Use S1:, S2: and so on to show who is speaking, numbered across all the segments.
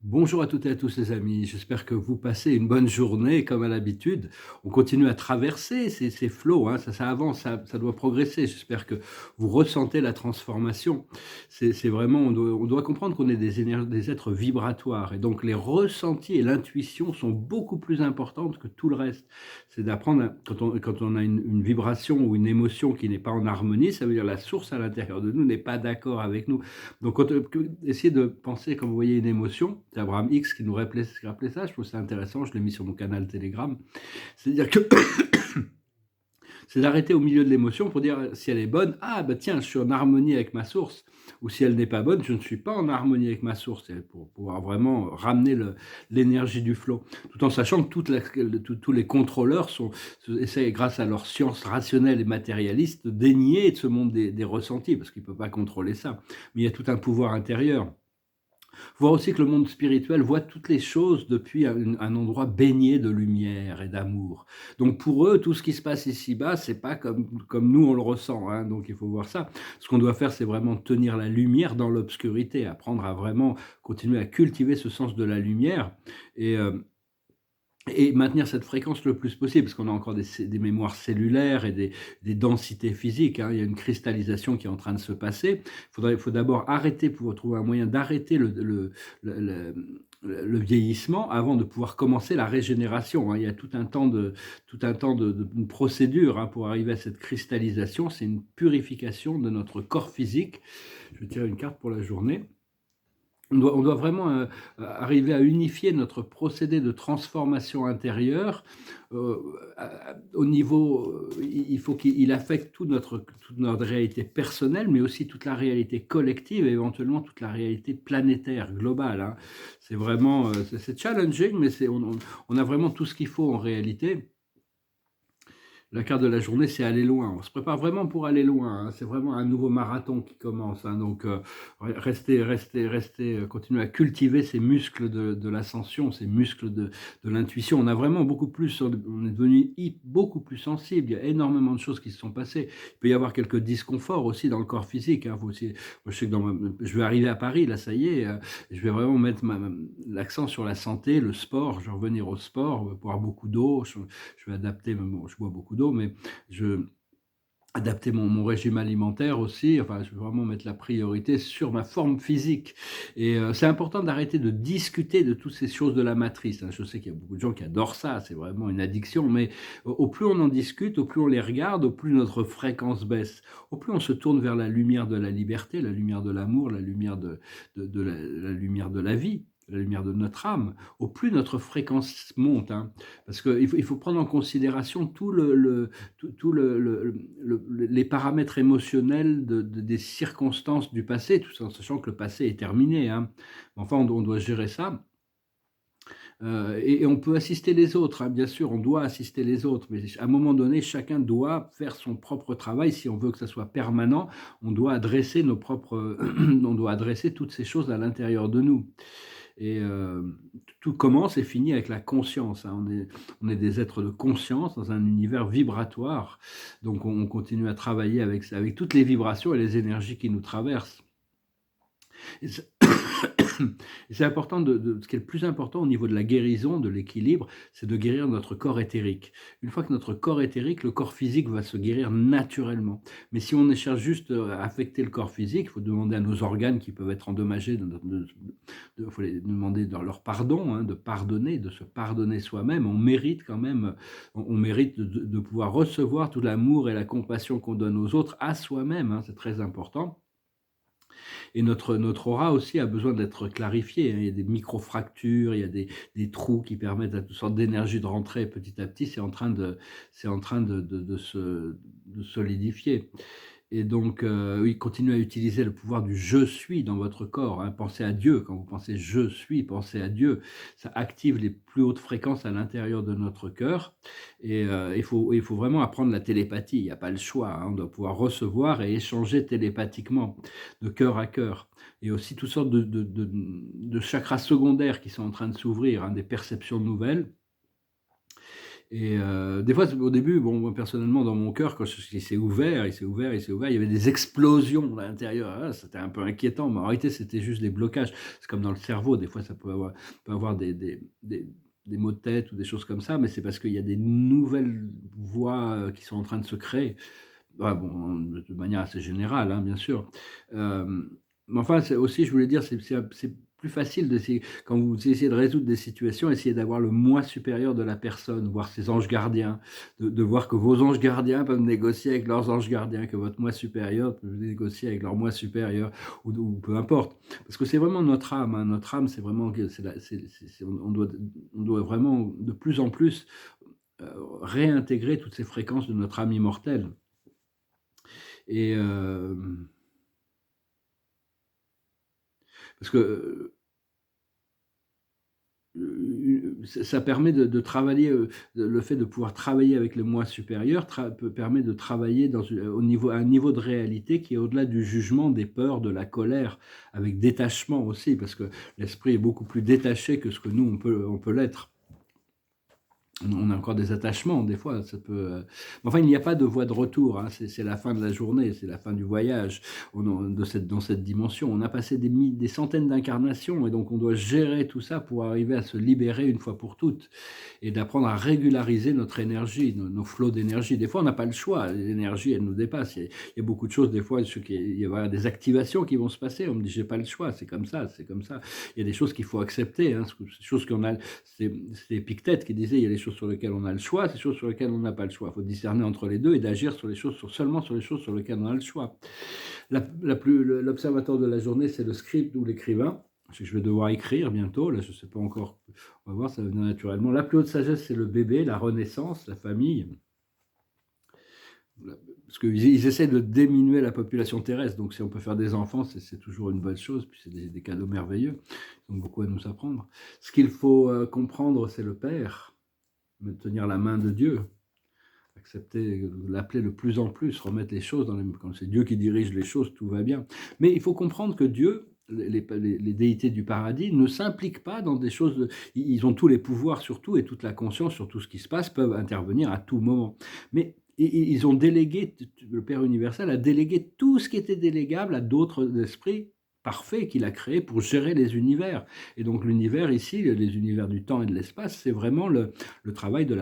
S1: Bonjour à toutes et à tous les amis, j'espère que vous passez une bonne journée comme à l'habitude. On continue à traverser ces flots, hein, ça avance, ça doit progresser. J'espère que vous ressentez la transformation. C'est vraiment, on doit comprendre qu'on est des êtres vibratoires et donc les ressentis et l'intuition sont beaucoup plus importantes que tout le reste. C'est d'apprendre, quand on a une vibration ou une émotion qui n'est pas en harmonie, ça veut dire la source à l'intérieur de nous n'est pas d'accord avec nous. Donc, essayez de penser quand vous voyez une émotion, c'est Abraham X qui nous rappelait ça, je trouve ça intéressant, je l'ai mis sur mon canal Telegram. C'est-à-dire que c'est d'arrêter au milieu de l'émotion pour dire si elle est bonne, ah bah tiens, je suis en harmonie avec ma source. Ou si elle n'est pas bonne, je ne suis pas en harmonie avec ma source, pour pouvoir vraiment ramener l'énergie du flot. Tout en sachant que tous les contrôleurs essayent, grâce à leur science rationnelle et matérialiste, de dénier de ce monde des ressentis, parce qu'ils ne peuvent pas contrôler ça. Mais il y a tout un pouvoir intérieur. Voir aussi que le monde spirituel voit toutes les choses depuis un endroit baigné de lumière et d'amour. Donc pour eux, tout ce qui se passe ici-bas, c'est pas comme nous on le ressent, hein, donc il faut voir ça. Ce qu'on doit faire, c'est vraiment tenir la lumière dans l'obscurité, apprendre à vraiment continuer à cultiver ce sens de la lumière et maintenir cette fréquence le plus possible, parce qu'on a encore des mémoires cellulaires et des densités physiques, hein. Il y a une cristallisation qui est en train de se passer. Il faut d'abord arrêter, pour trouver un moyen d'arrêter le, le vieillissement avant de pouvoir commencer la régénération, hein. Il y a une procédure, hein, pour arriver à cette cristallisation. C'est une purification de notre corps physique. Je vais tirer une carte pour la journée. On doit vraiment arriver à unifier notre procédé de transformation intérieure euh, au niveau. Il faut qu'il affecte toute notre réalité personnelle, mais aussi toute la réalité collective et éventuellement toute la réalité planétaire, globale, hein. C'est vraiment c'est challenging, mais on a vraiment tout ce qu'il faut en réalité. La carte de la journée, c'est aller loin. On se prépare vraiment pour aller loin, hein. C'est vraiment un nouveau marathon qui commence, hein. Donc, restez, continuez à cultiver ces muscles de l'ascension, ces muscles de l'intuition. On a vraiment beaucoup plus, on est devenu beaucoup plus sensible. Il y a énormément de choses qui se sont passées. Il peut y avoir quelques disconforts aussi dans le corps physique, hein. Faut aussi, moi, je sais que je vais arriver à Paris, là, ça y est. Je vais vraiment mettre l'accent sur la santé, le sport. Je vais revenir au sport, boire beaucoup d'eau. Je vais adapter, bon, je bois beaucoup d'eau, mais je adapter mon régime alimentaire aussi. Enfin, je vais vraiment mettre la priorité sur ma forme physique. Et c'est important d'arrêter de discuter de toutes ces choses de la matrice, hein. Je sais qu'il y a beaucoup de gens qui adorent ça, c'est vraiment une addiction, mais au plus on en discute, au plus on les regarde, au plus notre fréquence baisse, au plus on se tourne vers la lumière de la liberté, la lumière de l'amour, la lumière la lumière de la vie, la lumière de notre âme, au plus notre fréquence monte, hein. Parce qu'il faut prendre en considération tout les paramètres émotionnels des circonstances du passé, tout en sachant que le passé est terminé, hein. Enfin, on doit gérer ça. Et on peut assister les autres, hein, bien sûr, on doit assister les autres, mais à un moment donné, chacun doit faire son propre travail. Si on veut que ça soit permanent, on doit adresser on doit adresser toutes ces choses à l'intérieur de nous. Et tout commence et finit avec la conscience, hein. On est des êtres de conscience dans un univers vibratoire. Donc on continue à travailler avec toutes les vibrations et les énergies qui nous traversent. Et c'est et c'est important ce qui est le plus important au niveau de la guérison, de l'équilibre, c'est de guérir notre corps éthérique. Une fois que notre corps éthérique, le corps physique va se guérir naturellement. Mais si on cherche juste à affecter le corps physique, il faut demander à nos organes qui peuvent être endommagés, il faut les demander leur pardon, hein, de se pardonner soi-même. On mérite quand même, on mérite de pouvoir recevoir tout l'amour et la compassion qu'on donne aux autres à soi-même, hein, c'est très important. Et notre aura aussi a besoin d'être clarifiée, hein. Il y a des micro-fractures, il y a des trous qui permettent à toutes sortes d'énergie de rentrer petit à petit. C'est en train de solidifier. Et donc, oui, continuez à utiliser le pouvoir du «je suis» dans votre corps, hein. Pensez à Dieu. Quand vous pensez «je suis», pensez à Dieu. Ça active les plus hautes fréquences à l'intérieur de notre cœur et il faut vraiment apprendre la télépathie. Il n'y a pas le choix, hein. On doit pouvoir recevoir et échanger télépathiquement, de cœur à cœur. Et aussi toutes sortes de chakras secondaires qui sont en train de s'ouvrir, hein, des perceptions nouvelles. Et des fois, au début, bon, moi, personnellement, dans mon cœur, quand il s'est ouvert, il s'est ouvert, il s'est ouvert, il y avait des explosions à l'intérieur. Ah, c'était un peu inquiétant, mais en réalité, c'était juste des blocages. C'est comme dans le cerveau, des fois, ça peut avoir des maux de tête ou des choses comme ça, mais c'est parce qu'il y a des nouvelles voies qui sont en train de se créer. Ah bon, de manière assez générale, hein, bien sûr. Mais enfin, c'est aussi, je voulais dire, c'est plus facile d'essayer quand vous essayez de résoudre des situations, essayez d'avoir le moi supérieur de la personne, voir ses anges gardiens, de voir que vos anges gardiens peuvent négocier avec leurs anges gardiens, que votre moi supérieur peut négocier avec leur moi supérieur, ou peu importe. Parce que c'est vraiment notre âme, hein. Notre âme, c'est vraiment que on doit vraiment de plus en plus réintégrer toutes ces fréquences de notre âme immortelle. Et parce que ça permet de travailler, le fait de pouvoir travailler avec le moi supérieur permet de travailler au niveau, à un niveau de réalité qui est au-delà du jugement, des peurs, de la colère, avec détachement aussi, parce que l'esprit est beaucoup plus détaché que ce que nous, on peut l'être. On a encore des attachements, des fois, ça peut. Mais enfin, il n'y a pas de voie de retour, hein. C'est la fin de la journée, c'est la fin du voyage dans cette dimension. On a passé des centaines d'incarnations et donc on doit gérer tout ça pour arriver à se libérer une fois pour toutes et d'apprendre à régulariser notre énergie, nos flots d'énergie. Des fois, on n'a pas le choix, l'énergie, elle nous dépasse. Il y a beaucoup de choses, des fois, il y a des activations qui vont se passer. On me dit, j'ai pas le choix, c'est comme ça, c'est comme ça. Il y a des choses qu'il faut accepter, hein, des choses qu'on a. C'est Épictète qui disait, il y a des choses sur lesquelles on a le choix, des choses sur lesquelles on n'a pas le choix. Il faut discerner entre les deux et d'agir seulement sur les choses sur lesquelles on a le choix. L'observateur de la journée, c'est le scribe ou l'écrivain. Je vais devoir écrire bientôt, là je ne sais pas encore, on va voir, ça va venir naturellement. La plus haute sagesse, c'est le bébé, la renaissance, la famille. Parce qu'ils essaient de diminuer la population terrestre, donc si on peut faire des enfants, c'est toujours une bonne chose, puis c'est des cadeaux merveilleux, ils ont beaucoup à nous apprendre. Ce qu'il faut comprendre, c'est le Père, tenir la main de Dieu, accepter, l'appeler de plus en plus, remettre les choses quand c'est Dieu qui dirige les choses, tout va bien. Mais il faut comprendre que Dieu, les déités du paradis, ne s'impliquent pas dans des choses, ils ont tous les pouvoirs sur tout et toute la conscience sur tout ce qui se passe, peuvent intervenir à tout moment. Mais ils ont délégué, le Père universel a délégué tout ce qui était délégable à d'autres esprits parfaits qu'il a créés pour gérer les univers. Et donc l'univers ici, les univers du temps et de l'espace, c'est vraiment le travail de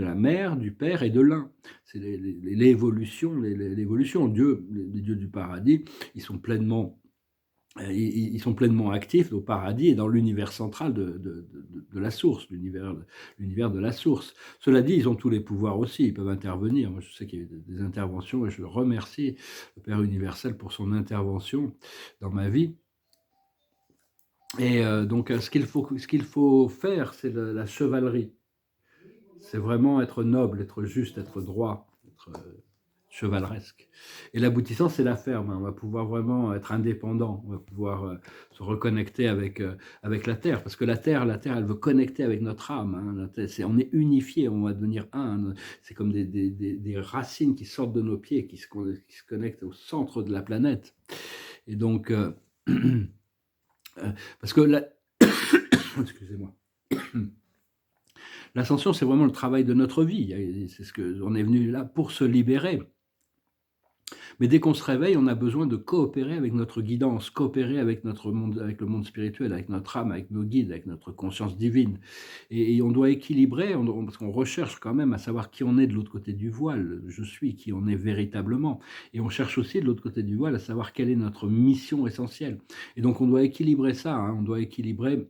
S1: la mère, du père et de l'un. C'est l'évolution. Dieu, les dieux du paradis, ils sont pleinement actifs au paradis et dans l'univers central de la source, l'univers de la source. Cela dit, ils ont tous les pouvoirs aussi, ils peuvent intervenir. Moi, je sais qu'il y a eu des interventions et je remercie le Père universel pour son intervention dans ma vie. Et donc, ce qu'il faut faire, c'est la chevalerie. C'est vraiment être noble, être juste, être droit, être chevaleresque. Et l'aboutissant, c'est la ferme, hein. On va pouvoir vraiment être indépendant, on va pouvoir se reconnecter avec la terre, parce que la terre, elle veut connecter avec notre âme, hein. On est unifié, on va devenir un. C'est comme des racines qui sortent de nos pieds, qui se connectent au centre de la planète. Et donc, parce que excusez-moi. L'ascension, c'est vraiment le travail de notre vie. C'est on est venu là pour se libérer. Mais dès qu'on se réveille, on a besoin de coopérer avec notre guidance, coopérer avec notre monde, avec le monde spirituel, avec notre âme, avec nos guides, avec notre conscience divine. Et on doit équilibrer, parce qu'on recherche quand même à savoir qui on est de l'autre côté du voile. Je suis qui on est véritablement. Et on cherche aussi de l'autre côté du voile à savoir quelle est notre mission essentielle. Et donc on doit équilibrer ça, hein. On doit équilibrer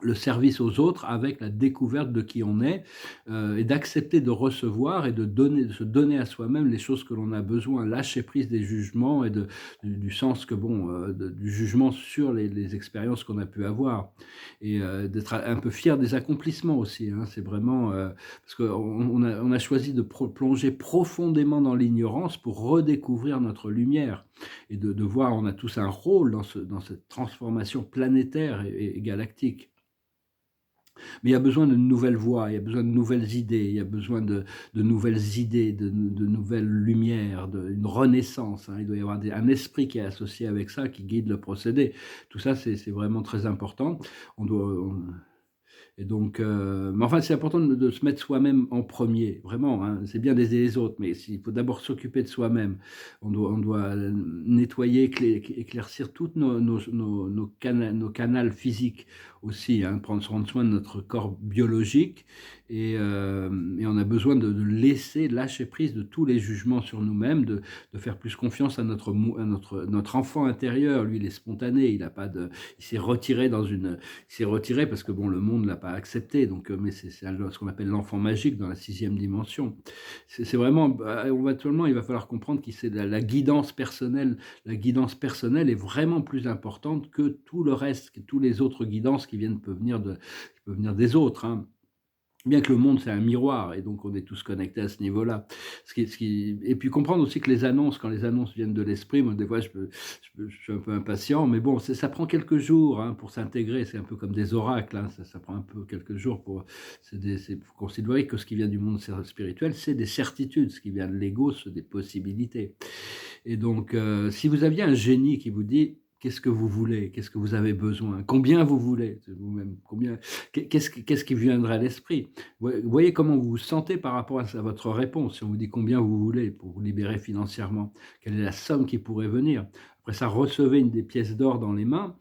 S1: le service aux autres avec la découverte de qui on est et d'accepter de recevoir et de se donner à soi-même les choses que l'on a besoin, lâcher prise des jugements et du sens que du jugement sur les expériences qu'on a pu avoir et d'être un peu fier des accomplissements aussi, hein. C'est vraiment parce qu'on a choisi de plonger profondément dans l'ignorance pour redécouvrir notre lumière et de voir, on a tous un rôle dans cette transformation planétaire et galactique. Mais il y a besoin de nouvelles voies, il y a besoin de nouvelles idées, il y a besoin de nouvelles idées, de nouvelles lumières, d'une renaissance, hein. Il doit y avoir un esprit qui est associé avec ça, qui guide le procédé. Tout ça, c'est vraiment très important. Et donc, mais enfin, c'est important de se mettre soi-même en premier, vraiment, hein. C'est bien d'aider les autres, mais il faut d'abord s'occuper de soi-même. On doit nettoyer, éclaircir toutes nos canals physiques aussi, hein, se rendre soin de notre corps biologique et on a besoin de laisser lâcher prise de tous les jugements sur nous-mêmes, de faire plus confiance à notre enfant intérieur. Lui, il est spontané, il a pas de il s'est retiré dans une il s'est retiré parce que bon, le monde ne l'a pas accepté. Donc, mais c'est ce qu'on appelle l'enfant magique dans la sixième dimension. C'est vraiment, actuellement, il va falloir comprendre que c'est la guidance personnelle. La guidance personnelle est vraiment plus importante que tout le reste, que tous les autres guidances qui peuvent venir des autres, hein. Bien que le monde, c'est un miroir, et donc on est tous connectés à ce niveau-là. Et puis comprendre aussi que quand les annonces viennent de l'esprit, moi, des fois, je suis un peu impatient, mais bon, ça prend quelques jours, hein, pour s'intégrer. C'est un peu comme des oracles, hein, ça prend un peu quelques jours faut considérer que ce qui vient du monde spirituel, c'est des certitudes. Ce qui vient de l'ego, c'est des possibilités. Et donc, si vous aviez un génie qui vous dit: «Qu'est-ce que vous voulez? Qu'est-ce que vous avez besoin? Combien vous voulez?» C'est vous-même, combien qu'est-ce qui viendrait à l'esprit? Voyez comment vous vous sentez par rapport à votre réponse. Si on vous dit combien vous voulez pour vous libérer financièrement, quelle est la somme qui pourrait venir? Après ça, recevez une des pièces d'or dans les mains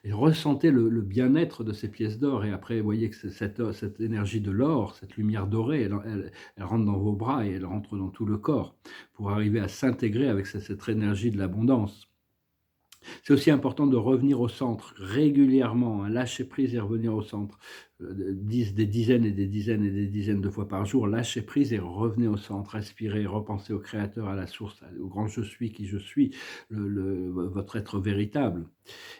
S1: et ressentez le bien-être de ces pièces d'or. Et après, voyez que cette énergie de l'or, cette lumière dorée, elle rentre dans vos bras et elle rentre dans tout le corps pour arriver à s'intégrer avec cette énergie de l'abondance. C'est aussi important de revenir au centre régulièrement, hein, lâcher prise et revenir au centre. Des dizaines et des dizaines et des dizaines de fois par jour, lâchez prise et revenez au centre, respirez, repensez au Créateur, à la source, au grand je suis qui je suis, votre être véritable.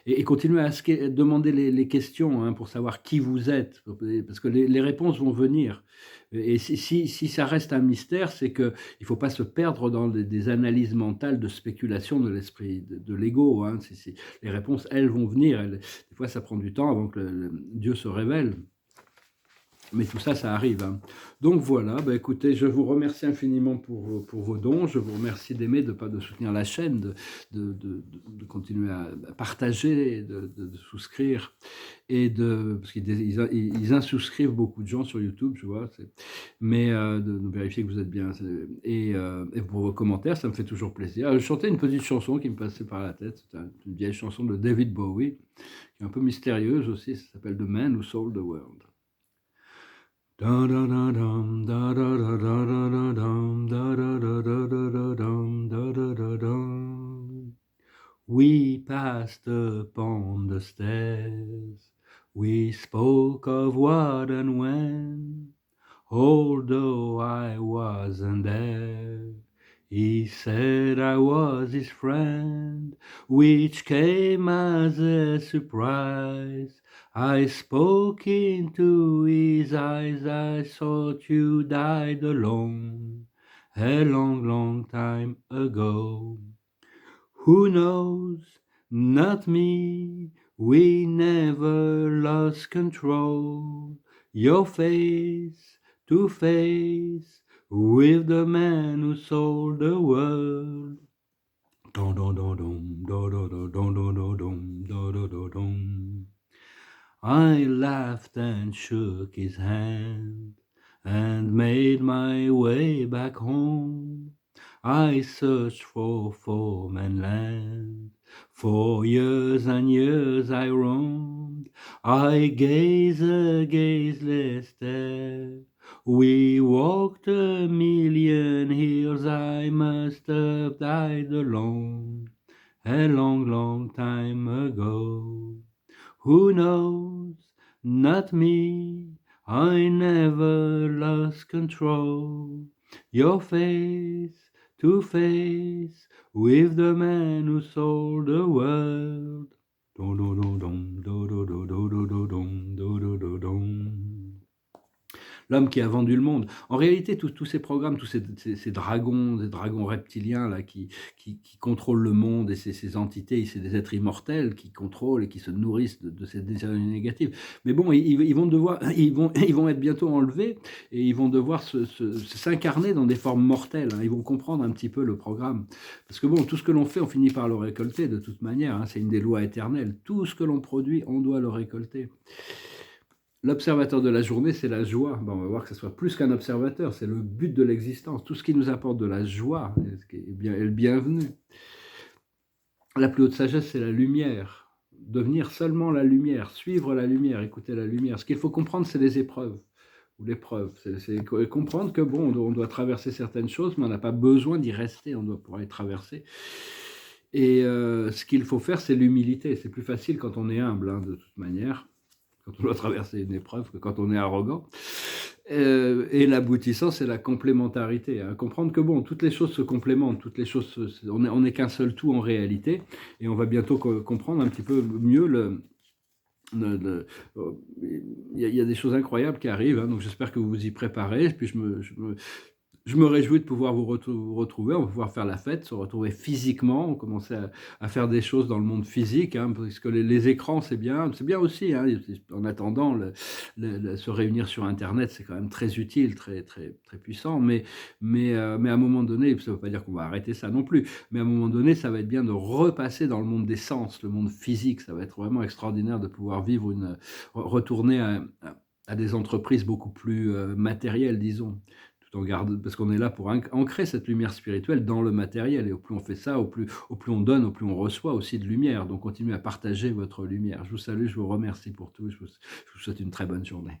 S1: Et continuez à demander les questions, hein, pour savoir qui vous êtes, parce que les réponses vont venir. Et si ça reste un mystère, c'est qu'il ne faut pas se perdre dans des analyses mentales de spéculation de l'esprit, de l'ego, hein. Les réponses, elles vont venir. Des fois, ça prend du temps avant que Dieu se révèle. Mais tout ça, ça arrive, hein. Donc voilà, bah écoutez, je vous remercie infiniment pour vos dons. Je vous remercie d'aimer, de soutenir la chaîne, de continuer à partager, de souscrire parce qu'ils insouscrivent beaucoup de gens sur YouTube, je vois. Mais de vérifier que vous êtes bien. Et pour vos commentaires, ça me fait toujours plaisir. Je chantais une petite chanson qui me passait par la tête. C'est une vieille chanson de David Bowie, qui est un peu mystérieuse aussi. Ça s'appelle The Man Who Sold the World. Da da da dum da da da da da da dum da da da da da da dum da da da dum. We passed upon the stairs. We spoke of what and when, although I wasn't there. He said I was his friend, which came as a surprise. I spoke into his eyes, I thought you died alone, a long, long time ago. Who knows? Not me, we never lost control. Your face to face with the man who sold the world. Dun, dun, dun, dun, dun, dun, dun, dun, dun, dun, dun, dun, dun, dun. I laughed and shook his hand and made my way back home. I searched for foreign land. For years and years I roamed. I gazed a gazeless stare. We walked a million hills. I must have died alone a long, long time ago. Who knows? Not me. I never lost control. Your face to face with the man who sold the world. Dun, dun, dun, dun, dun, dun, dun, dun, dun, dun, dun, dun, dun. L'homme qui a vendu le monde. En réalité, tous ces programmes, tous ces dragons, des dragons reptiliens là, qui contrôlent le monde, et ces entités, c'est des êtres immortels qui contrôlent et qui se nourrissent de cette énergie négative. Mais bon, ils vont devoir, ils vont être bientôt enlevés et ils vont devoir s'incarner dans des formes mortelles, hein. Ils vont comprendre un petit peu le programme. Parce que bon, tout ce que l'on fait, on finit par le récolter de toute manière, hein. C'est une des lois éternelles. Tout ce que l'on produit, on doit le récolter. L'observateur de la journée, c'est la joie. Ben, on va voir que ce soit plus qu'un observateur, c'est le but de l'existence. Tout ce qui nous apporte de la joie est le bienvenu. La plus haute sagesse, c'est la lumière. Devenir seulement la lumière, suivre la lumière, écouter la lumière. Ce qu'il faut comprendre, c'est les épreuves ou l'épreuve. C'est comprendre que bon, on doit traverser certaines choses, mais on n'a pas besoin d'y rester, on doit pouvoir les traverser. Et ce qu'il faut faire, c'est l'humilité. C'est plus facile quand on est humble, hein, de toute manière, quand on doit traverser une épreuve, que quand on est arrogant. Et l'aboutissant, c'est la complémentarité, hein. Comprendre que bon, toutes les choses se complémentent, toutes les choses, on n'est qu'un seul tout en réalité, et on va bientôt comprendre un petit peu mieux il y a des choses incroyables qui arrivent, hein, donc j'espère que vous vous y préparez. Puis je me réjouis de pouvoir vous retrouver, on va pouvoir faire la fête, se retrouver physiquement, commencer à faire des choses dans le monde physique, hein, parce que les écrans, c'est bien aussi, hein, en attendant, se réunir sur Internet, c'est quand même très utile, très, très, très puissant, mais à un moment donné, ça ne veut pas dire qu'on va arrêter ça non plus, mais à un moment donné, ça va être bien de repasser dans le monde des sens, le monde physique, ça va être vraiment extraordinaire de pouvoir vivre retourner à des entreprises beaucoup plus matérielles, disons, tout en gardant, parce qu'on est là pour ancrer cette lumière spirituelle dans le matériel, et au plus on fait ça, au plus on donne, au plus on reçoit aussi de lumière. Donc continuez à partager votre lumière. Je vous salue, je vous remercie pour tout, je vous souhaite une très bonne journée.